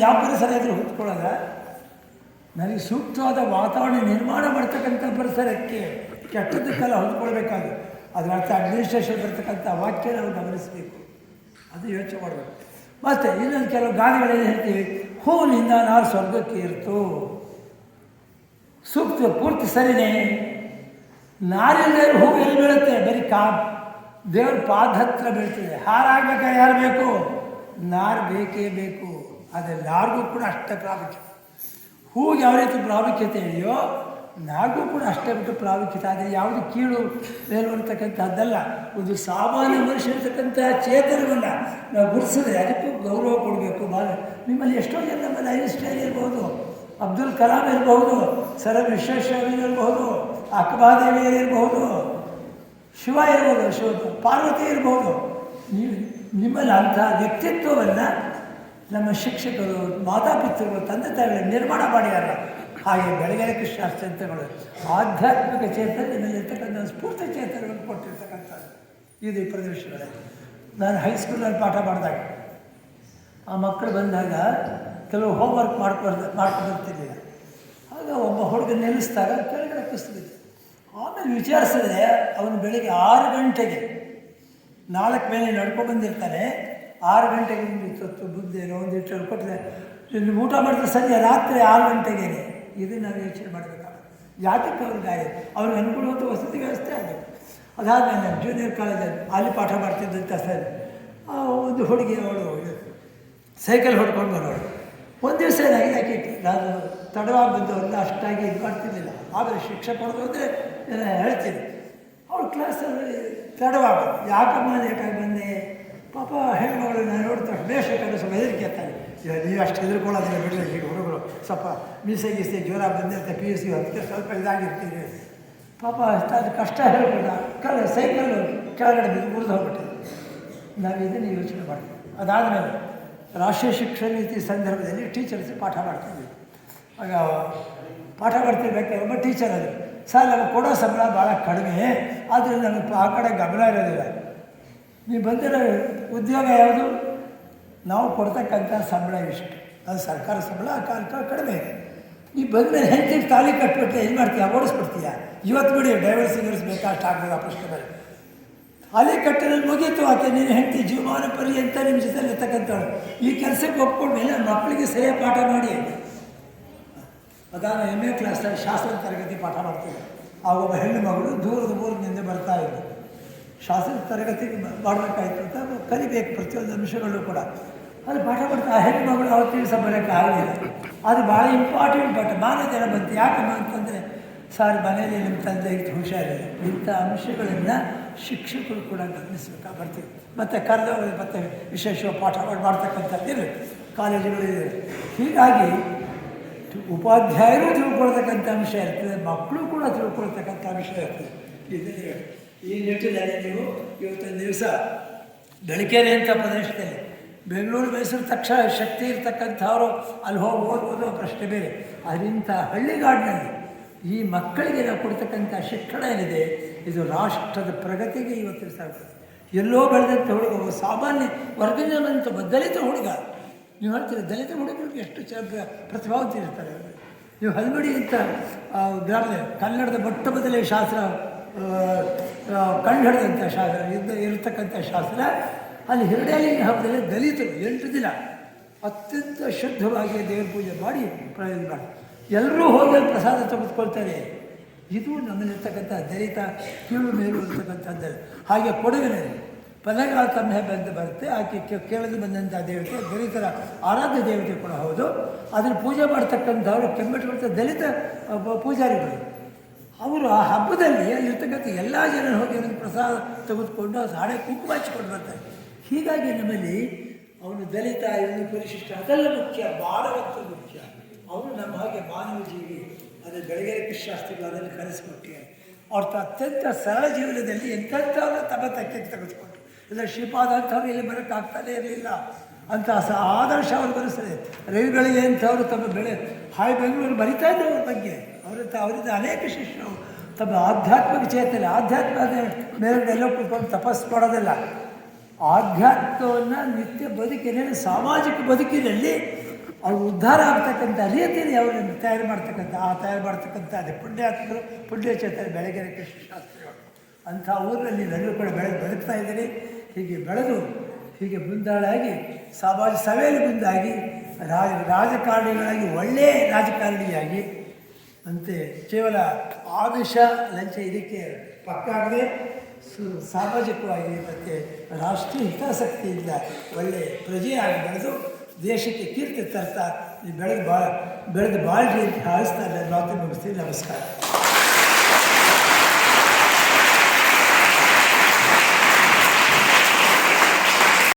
ಯಾವ ಪರಿಸರ ಇದ್ರೂ ಹೊಂದ್ಕೊಳ್ಳೋದ ನನಗೆ ಸೂಕ್ತವಾದ ವಾತಾವರಣ ನಿರ್ಮಾಣ ಮಾಡ್ತಕ್ಕಂಥ ಪರಿಸರಕ್ಕೆ ಕೆಟ್ಟದಕ್ಕೆಲ್ಲ ಹೊಂದ್ಕೊಳ್ಬೇಕಾದ್ರು ಅದರ ಅರ್ಥ ಅಡ್ಮಿನಿಸ್ಟ್ರೇಷನ್ ಬರ್ತಕ್ಕಂಥ ವಾಕ್ಯ ನಾವು ಗಮನಿಸಬೇಕು, ಅದು ಯೋಚನೆ ಮಾಡಬೇಕು. ಮತ್ತು ಇನ್ನೊಂದು ಕೆಲವು ಗಾದೆಗಳೇನು ಹೇಳ್ತೀವಿ, ಹೂವಿನಿಂದ ನಾವು ಸ್ವರ್ಗಕ್ಕೆ ಇರ್ತು. ಸೂಕ್ತ ಪೂರ್ತಿ ಸರಿನೇ. ನಾರಿಲ್ಲದೆ ಹೂವು ಎಲ್ಲಿ ಬೀಳುತ್ತೆ? ಬರೀ ದೇವ್ರ ಪಾದ ಹತ್ರ ಬೀಳ್ತದೆ. ಹಾರಾಗಬೇಕಾದ್ರೆ ಯಾರು ಬೇಕು? ನಾರು ಬೇಕೇ ಬೇಕು. ಅದೆಲ್ಲರಿಗೂ ಕೂಡ ಅಷ್ಟೇ ಪ್ರಾಮುಖ್ಯತೆ. ಹೂವಿಗೆ ಯಾವ ರೀತಿ ಪ್ರಾಮುಖ್ಯತೆ ಇದೆಯೋ ನಾರಿಗೂ ಕೂಡ ಅಷ್ಟೇ ಬಿಟ್ಟು ಪ್ರಾಮುಖ್ಯತೆ. ಆದರೆ ಯಾವುದು ಕೀಳು ಮೇಲು ಅಂತಕ್ಕಂಥದ್ದಲ್ಲ. ಒಂದು ಸಾಮಾನ್ಯ ಮನುಷ್ಯ ಇರ್ತಕ್ಕಂತಹ ಚೇತನವನ್ನು ನಾವು ಗುರುಸಿದ್ರೆ ಅದಕ್ಕೂ ಗೌರವ ಕೊಡಬೇಕು. ನಿಮ್ಮಲ್ಲಿ ಎಷ್ಟೋ ಜನ ನಮ್ಮಲ್ಲಿ ಐನ್ಸ್ಟೈನ್ ಇರ್ಬೋದು, ಅಬ್ದುಲ್ ಕಲಾಂ ಇರಬಹುದು, ಸರ್ ವಿಶ್ವೇಶ್ವರಯ್ಯ ಇರಬಹುದು, ಅಕ್ಕಮಹಾದೇವಿಯರು ಇರಬಹುದು, ಶಿವ ಇರ್ಬೋದು, ಪಾರ್ವತಿ ಇರ್ಬೋದು. ನಿಮ್ಮಲ್ಲಿ ಅಂಥ ವ್ಯಕ್ತಿತ್ವವನ್ನು ನಮ್ಮ ಶಿಕ್ಷಕರು, ಮಾತಾಪಿತೃಗಳು, ತಂದೆ ತಾಯಿಗಳು ನಿರ್ಮಾಣ ಮಾಡ್ಯಾರ. ಹಾಗೆ ಬೆಳಗೆರೆ ಕೃಷ್ಣಾಶ್ಚಂತಗಳು ಆಧ್ಯಾತ್ಮಿಕ ಚೇತನ ನಿಮ್ಮಲ್ಲಿರ್ತಕ್ಕಂಥ ಸ್ಫೂರ್ತಿ ಚೇತನಗಳನ್ನು ಕೊಟ್ಟಿರ್ತಕ್ಕಂಥದ್ದು ಇದು ಈ ಪ್ರದೇಶಗಳಲ್ಲಿ. ನಾನು ಹೈಸ್ಕೂಲಲ್ಲಿ ಪಾಠ ಮಾಡಿದಾಗ ಆ ಮಕ್ಕಳು ಬಂದಾಗ ಕೆಲವು ಹೋಮ್ವರ್ಕ್ ಮಾಡ್ಕೊಬರ್ತಿರ್ಲಿಲ್ಲ. ಆಗ ಒಬ್ಬ ಹುಡುಗ ನಿಲ್ಲಿಸಿದಾಗ ಕೆಳಗಡೆ ಕುಸಿದಿತ್ತು. ಆಮೇಲೆ ವಿಚಾರಿಸಿದ್ರೆ ಅವನು ಬೆಳಿಗ್ಗೆ 6 ಗಂಟೆಗೆ 4 ಮೇಲೆ ನಡ್ಕೊಂಡು ಬಂದಿರ್ತಾನೆ. 6 ಗಂಟೆಗೆ ಒಂದು ಬುದ್ಧೇನೋ ಒಂದು ಇಟ್ಟು ಕೊಟ್ಟರೆ ಊಟ ಮಾಡಿದ್ರೆ ಸಂಜೆ ರಾತ್ರಿ 6 ಗಂಟೆಗೇನೆ. ಇದು ನಾವು ಯೋಚನೆ ಮಾಡಬೇಕಾಗುತ್ತೆ. ಯಾತಕ್ಕೆ ಅವ್ರಿಗೆ ಅವ್ರಿಗೆ ಅನುಕೂಲವಂತ ವಸತಿ ವ್ಯವಸ್ಥೆ ಆಗಬೇಕು. ಅದಾದಮೇಲೆ ನಾನು ಜೂನಿಯರ್ ಕಾಲೇಜಲ್ಲಿ ಅಲ್ಲಿ ಪಾಠ ಮಾಡ್ತಿದ್ದಂಥ ಸರ್ ಒಂದು ಹುಡುಗಿ, ಅವಳು ಸೈಕಲ್ ಹೊಡ್ಕೊಂಡು ಬರೋಳು. ಒಂದು ದಿವಸ ಏನಾಗಿದೆ, ಆಕೆ ನಾನು ತಡವಾಗಿ ಬಂದವರೆಲ್ಲ ಅಷ್ಟಾಗಿ ಇದು ಮಾಡ್ತಿರ್ಲಿಲ್ಲ. ಆದರೆ ಶಿಕ್ಷಕರು ಅಂದರೆ ಹೇಳ್ತೀನಿ, ಅವಳು ಕ್ಲಾಸಲ್ಲಿ ತಡವಾಗಿ ಯಾಕಮ್ಮ ಲೇಟಾಗಿ ಬಂದೆ, ಪಾಪ ಹೆಣ್ಮಗಳು ನಾನು ನೋಡ್ತಾ ಬೇಷ ಕಡೆ ಸ್ವಲ್ಪ ಹೆದರಿಕೆ ಆಗ್ತಾನೆ. ನೀವು ಅಷ್ಟು ಹೆದರ್ಕೊಳ್ಳೋದಿಲ್ಲ ಬಿಡಲಿ, ಈಗ ಹುಡುಗರು ಸ್ವಲ್ಪ ಮೀಸೆ ಗೀಸೆ ಜ್ವರ ಬಂದಿರುತ್ತೆ, PUC ಅದಕ್ಕೆ ಸ್ವಲ್ಪ ಇದಾಗಿರ್ತೀವಿ. ಪಾಪ ಅದು ಕಷ್ಟ ಹೇಳ್ಕೊಂಡ ಸೈಕಲ್ಲು ಕೆಳಗಡೆ ಬಿದ್ದು ಮುರಿದು ಹೋಗ್ಬಿಟ್ಟಿದೆ. ನಾವು ಇದನ್ನು ಯೋಚನೆ ಮಾಡ್ತೀವಿ. ಅದಾದಮೇಲೆ ರಾಷ್ಟ್ರೀಯ ಶಿಕ್ಷಣ ನೀತಿ ಸಂದರ್ಭದಲ್ಲಿ ಟೀಚರ್ಸ್ ಪಾಠ ಮಾಡ್ತಿದ್ವಿ. ಆಗ ಪಾಠ ಮಾಡ್ತಿರ್ಬೇಕಾದ್ರೆ ಒಬ್ಬ ಟೀಚರ್ ಅದು, ಸರ್ ನಮಗೆ ಕೊಡೋ ಸಂಬಳ ಭಾಳ ಕಡಿಮೆ, ಆದರೆ ನಮಗೆ ಆ ಕಡೆ ಗಮನ ಇರೋದಿಲ್ಲ. ನೀವು ಬಂದಿರೋ ಉದ್ಯೋಗ ಯಾವುದು? ನಾವು ಕೊಡ್ತಕ್ಕಂಥ ಸಂಬಳ ಇಷ್ಟು, ಅದು ಸರ್ಕಾರ ಸಂಬಳ ಕಡಿಮೆ ಇದೆ. ನೀವು ಬಂದಮೇಲೆ ಹೆಂಡ್ತಿಗೆ ತಾಲಿ ಕಟ್ಬಿಟ್ರೆ ಏನು ಮಾಡ್ತೀಯ? ಓಡಿಸ್ಬಿಡ್ತೀಯ. ಇವತ್ತು ಬಿಡಿ ಡೈವರ್ಸ್ ಬೇಕಾ ಅಷ್ಟು ಆಗ್ಬೋದು ಆ ಪ್ರಶ್ನೆ ಮೇಲೆ. ತಾಲಿ ಕಟ್ಟಿನಲ್ಲಿ ಮುಗೀತು, ಆಕೆ ನೀನು ಹೆಂಡ್ತಿ ಜೀವಮಾನ ಪರ್ಯಂತ ನಿಮ್ಮ ಜೊತೆಲಿ ಇರ್ತಕ್ಕಂಥವ್ಳು. ಈ ಕೆಲಸಕ್ಕೆ ಒಪ್ಕೊಂಡ್ಮೇಲೆ ಮಕ್ಕಳಿಗೆ ಸರಿಯ ಪಾಠ ಮಾಡಿ. ಅದಾದ MA ಕ್ಲಾಸಲ್ಲಿ ಶಾಸ್ತ್ರ ತರಗತಿ ಪಾಠ ಮಾಡ್ತೀವಿ. ಆಗ ಒಬ್ಬ ಹೆಣ್ಣು ಮಗಳು ದೂರದಿಂದ ಬರ್ತಾ ಇದ್ದರು. ಶಾಸ್ತ್ರ ತರಗತಿ ಮಾಡಬೇಕಾಯ್ತು ಅಂತ ಕಲಿಬೇಕು ಪ್ರತಿಯೊಂದು ಅಂಶಗಳು ಕೂಡ. ಅದು ಪಾಠ ಮಾಡ್ತಾ ಆ ಹೆಣ್ಣು ಮಗಳು ಅವತ್ತು ದಿವಸ ಬರೋಕ್ಕೆ ಆಗಲಿಲ್ಲ. ಅದು ಭಾಳ ಇಂಪಾರ್ಟೆಂಟ್ ಪಾಠ. ಮಾನ್ಯ ಜನ ಬಂತು. ಯಾಕಮ್ಮ ಅಂತಂದರೆ, ಸಾರ್ ಮನೆಯಲ್ಲಿ ನಿಮ್ಮ ತಂದೆ ಇತ್ತು ಹುಷಾರಿಲ್ಲ. ಇಂಥ ಅಂಶಗಳನ್ನು ಶಿಕ್ಷಕರು ಕೂಡ ಗಮನಿಸಬೇಕಾ ಬರ್ತೀವಿ. ಮತ್ತು ಕರೆದವರು ಮತ್ತು ವಿಶೇಷವಾಗಿ ಪಾಠ ಮಾಡ್ತಕ್ಕಂಥದ್ದಿಲ್ಲ ಕಾಲೇಜುಗಳಿದೆ. ಹೀಗಾಗಿ ಉಪಾಧ್ಯಾಯರು ತಿಳ್ಕೊಳ್ತಕ್ಕಂಥ ಅಂಶ ಇರ್ತದೆ, ಮಕ್ಕಳು ಕೂಡ ತಿಳ್ಕೊಳ್ತಕ್ಕಂಥ ಅಂಶ ಇರ್ತದೆ. ಇದನ್ನೇ ಈ ನಿಟ್ಟಿನಲ್ಲಿ ನೀವು ಇವತ್ತೊಂದು ದಿವಸ ಬೆಳಕೆರೆ ಅಂತ ಪ್ರದೇಶದಲ್ಲಿ ಬೆಂಗಳೂರು ಮೈಸೂರು ತಕ್ಷಣ ಶಕ್ತಿ ಇರ್ತಕ್ಕಂಥವ್ರು ಅಲ್ಲಿ ಹೋಗಿ ಓದ್ಬೋದು, ಪ್ರಶ್ನೆ ಬೇರೆ. ಅದರಿಂದ ಹಳ್ಳಿಗಾಡಿನಲ್ಲಿ ಈ ಮಕ್ಕಳಿಗೆ ನಾವು ಕೊಡ್ತಕ್ಕಂಥ ಶಿಕ್ಷಣ ಏನಿದೆ ಇದು ರಾಷ್ಟ್ರದ ಪ್ರಗತಿಗೆ ಇವತ್ತು ಸಾಗ್ತದೆ. ಎಲ್ಲೋ ಬೆಳೆದಂಥ ಹುಡುಗ, ಸಾಮಾನ್ಯ ವರ್ಗಜನಂತ ದಲಿತ ಹುಡುಗ. ನೀವು ಹೇಳ್ತೀರಿ ದಲಿತ ಹುಡುಗರಿಗೆ ಎಷ್ಟು ಪ್ರತಿಭಾವಂತ ಇರ್ತಾರೆ. ನೀವು ಹಲ್ಮಡಿ ಅಂತ ಗ್ರಾಮದ ಕನ್ನಡದ ಮೊಟ್ಟ ಮೊದಲೇ ಶಾಸ್ತ್ರ ಕಂಡು ಹಿಡಿದಂಥ ಶಾಸ್ತ್ರ ಇರತಕ್ಕಂಥ ಶಾಸ್ತ್ರ. ಅಲ್ಲಿ ಹಿರಡೇಲಿಂಗ ಹಬ್ಬದಲ್ಲಿ ದಲಿತರು 8 ದಿನ ಅತ್ಯಂತ ಶುದ್ಧವಾಗಿ ದೇವರ ಪೂಜೆ ಮಾಡಿ ಪ್ರಯೋಜನ ಮಾಡಿ ಎಲ್ಲರೂ ಹೋಗಿ ಪ್ರಸಾದ ತೆಗೆದುಕೊಳ್ತಾರೆ. ಇದು ನಮ್ಮಲ್ಲಿರ್ತಕ್ಕಂಥ ದಲಿತ ಕೀಳು ಮೇಲು ಇರ್ತಕ್ಕಂಥದ್ದಲ್ಲ. ಹಾಗೆ ಕೊಡಗಿನಲ್ಲಿ ಪದಗಾಲ ತಮ್ಮ ಬಂದು ಬರುತ್ತೆ. ಆಕೆ ಕೇಳಲು ಬಂದಂಥ ದೇವತೆ ದಲಿತರ ಆರಾಧ್ಯ ದೇವತೆ ಕೂಡ ಹೌದು. ಅದನ್ನು ಪೂಜೆ ಮಾಡ್ತಕ್ಕಂಥವ್ರು ಕೆಮ್ಮೆಟ್ಟು ದಲಿತ ಪೂಜಾರಿಗಳು. ಅವರು ಆ ಹಬ್ಬದಲ್ಲಿ ಅಲ್ಲಿರ್ತಕ್ಕಂಥ ಎಲ್ಲ ಜನ ಹೋಗಿ ಒಂದು ಪ್ರಸಾದ ತೆಗೆದುಕೊಂಡು ಅದು ಹಾಡೆ ಕುಂಕುಮ ಹಚ್ಕೊಂಡು ಬರ್ತಾರೆ. ಹೀಗಾಗಿ ನಮ್ಮಲ್ಲಿ ಅವನು ದಲಿತ, ಇವನು ಪರಿಶಿಷ್ಟ ಅದೆಲ್ಲ ಮುಖ್ಯ, ಭಾರವತ್ತು ಮುಖ್ಯ. ಅವನು ನಮ್ಮ ಹಾಗೆ ಮಾನವ ಜೀವಿ. ಅದು ಬೆಳಗೆರೆ ಕೃಷ್ಣಾಸ್ತಿಗಳು ಅದನ್ನು ಕಲಿಸ್ಕೊಟ್ಟಿದ್ದಾರೆ. ಅವ್ರ ಅತ್ಯಂತ ಸರಳ ಜೀವನದಲ್ಲಿ ಎಂಥವ್ರನ್ನ ತಮ್ಮ ತಕ್ಕೆ ತೆಗೆದುಕೊಂಡ್ರು. ಇಲ್ಲ ಶ್ರೀಪಾದ ಅಂಥವ್ರು ಇಲ್ಲಿ ಬರೋಕ್ಕಾಗ್ತಾನೇ ಇರಲಿಲ್ಲ ಅಂತ ಆದರ್ಶ ಅವರು ಬರೆಸ್ತದೆ. ರವಿಗಳಿಗೆ ಅಂಥವರು ತಮ್ಮ ಹಾಯ್ ಬೆಂಗಳೂರು ಬರಿತಾ ಇದ್ದರು ಅವ್ರ ಬಗ್ಗೆ. ಅವರಿಂದ ಅನೇಕ ಶಿಷ್ಯರು ತಮ್ಮ ಆಧ್ಯಾತ್ಮಿಕ ಚೇತನ, ಆಧ್ಯಾತ್ಮದ ಮೇಲೆ ಎಲ್ಲ ಕೂತ್ಕೊಂಡು ತಪಸ್ಸು ಮಾಡೋದಿಲ್ಲ. ಆಧ್ಯಾತ್ಮವನ್ನು ನಿತ್ಯ ಬದುಕಿನಲ್ಲಿ, ಸಾಮಾಜಿಕ ಬದುಕಿನಲ್ಲಿ ಅವ್ರು ಉದ್ಧಾರ ಆಗ್ತಕ್ಕಂಥ ರೀತಿಯಲ್ಲಿ ಅವರನ್ನು ತಯಾರು ಮಾಡ್ತಕ್ಕಂಥ ಅದೇ ಪುಣ್ಯಾತ್ಮರು ಪುಣ್ಯಚೇತನ ಬೆಳಗೆರೆ ಕೃಷ್ಣಶಾಸ್ತ್ರಿಗಳು ಅಂಥ ಊರಿನಲ್ಲಿ ಎಲ್ಲರೂ ಕೂಡ ಬದುಕ್ತಾ ಇದ್ದೀನಿ. ಹೀಗೆ ಬೆಳೆದು ಹೀಗೆ ಮುಂದಾಳಾಗಿ ಸಮಾಜ ಸಭೆಯಲ್ಲಿ ಮುಂದಾಗಿ ರಾಜಕಾರಣಿಗಳಾಗಿ ಒಳ್ಳೆಯ ರಾಜಕಾರಣಿಯಾಗಿ ಅಂತೆ ಕೇವಲ ಆಮಿಷ ಲಂಚ ಇದಕ್ಕೆ ಪಕ್ಕಾಗದೆ ಸಾಮಾಜಿಕವಾಗಿ ಮತ್ತು ರಾಷ್ಟ್ರೀಯ ಹಿತಾಸಕ್ತಿಯಿಂದ ಒಳ್ಳೆಯ ಪ್ರಜೆಯಾಗಿ ಬೆಳೆದು ದೇಶಕ್ಕೆ ಕೀರ್ತಿ ತರ್ತಾ ಬೆಳೆದು ಬಾಳ್ರಿ ಅಂತ ಹಾರಿಸ್ತಾ ಮಾತು ಮುಗಿಸ್ತೀನಿ. ನಮಸ್ಕಾರ.